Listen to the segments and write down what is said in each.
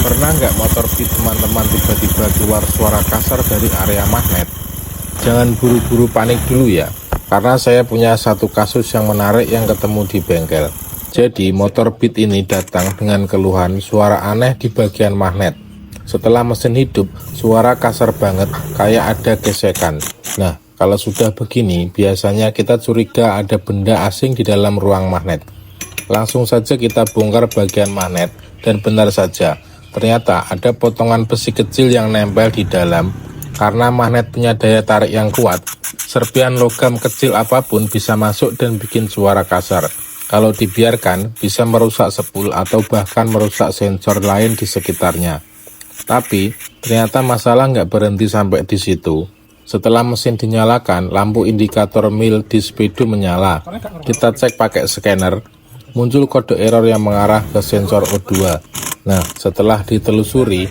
Pernah nggak motor Beat teman-teman tiba-tiba keluar suara kasar dari area magnet? Jangan buru-buru panik dulu ya, karena saya punya satu kasus yang menarik yang ketemu di bengkel. Jadi motor Beat ini datang dengan keluhan suara aneh di bagian magnet. Setelah mesin hidup, suara kasar banget, kayak ada gesekan. Nah, kalau sudah begini, biasanya kita curiga ada benda asing di dalam ruang magnet. Langsung saja kita bongkar bagian magnet, dan benar saja, ternyata ada potongan besi kecil yang nempel di dalam. Karena magnet punya daya tarik yang kuat, serpian logam kecil apapun bisa masuk dan bikin suara kasar. Kalau dibiarkan, bisa merusak spool atau bahkan merusak sensor lain di sekitarnya. Tapi, ternyata masalah nggak berhenti sampai di situ. Setelah mesin dinyalakan, lampu indikator mil di speedo menyala. Kita cek pakai scanner, muncul kode error yang mengarah ke sensor O2. Nah, setelah ditelusuri,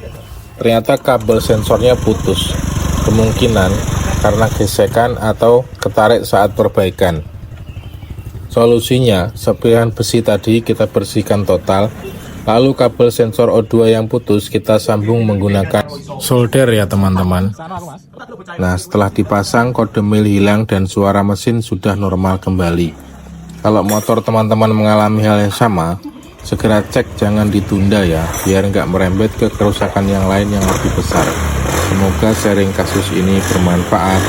ternyata kabel sensornya putus. Kemungkinan karena gesekan atau ketarik saat perbaikan. Solusinya, serpihan besi tadi kita bersihkan total, lalu kabel sensor O2 yang putus kita sambung menggunakan solder ya teman-teman. Nah, setelah dipasang, kode mil hilang dan suara mesin sudah normal kembali. Kalau motor teman-teman mengalami hal yang sama, segera cek, jangan ditunda ya, biar nggak merembet ke kerusakan yang lain yang lebih besar. Semoga sharing kasus ini bermanfaat.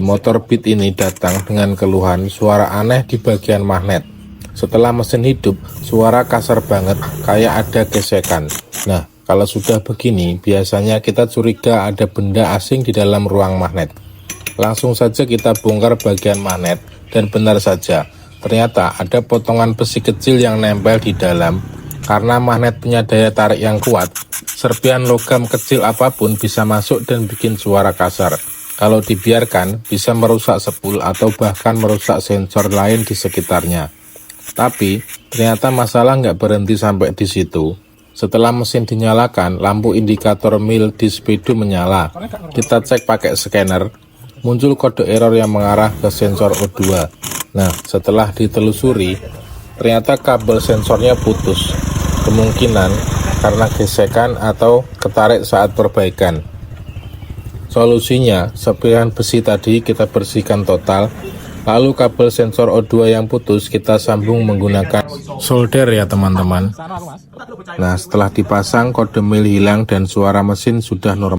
Motor Beat ini datang dengan keluhan suara aneh di bagian magnet. Setelah mesin hidup, suara kasar banget, kayak ada gesekan. Nah, kalau sudah begini, biasanya kita curiga ada benda asing di dalam ruang magnet. Langsung saja kita bongkar bagian magnet, dan benar saja, ternyata ada potongan besi kecil yang nempel di dalam. Karena magnet punya daya tarik yang kuat, serpian logam kecil apapun bisa masuk dan bikin suara kasar. Kalau dibiarkan, bisa merusak spool atau bahkan merusak sensor lain di sekitarnya. Tapi, ternyata masalah nggak berhenti sampai di situ. Setelah mesin dinyalakan, lampu indikator mil di speedo menyala. Kita cek pakai scanner, muncul kode error yang mengarah ke sensor O2. Nah, setelah ditelusuri, ternyata kabel sensornya putus. Kemungkinan karena gesekan atau ketarik saat perbaikan. Solusinya, serpihan besi tadi kita bersihkan total, lalu kabel sensor O2 yang putus kita sambung menggunakan solder ya teman-teman. Nah, setelah dipasang, kode mil hilang dan suara mesin sudah normal.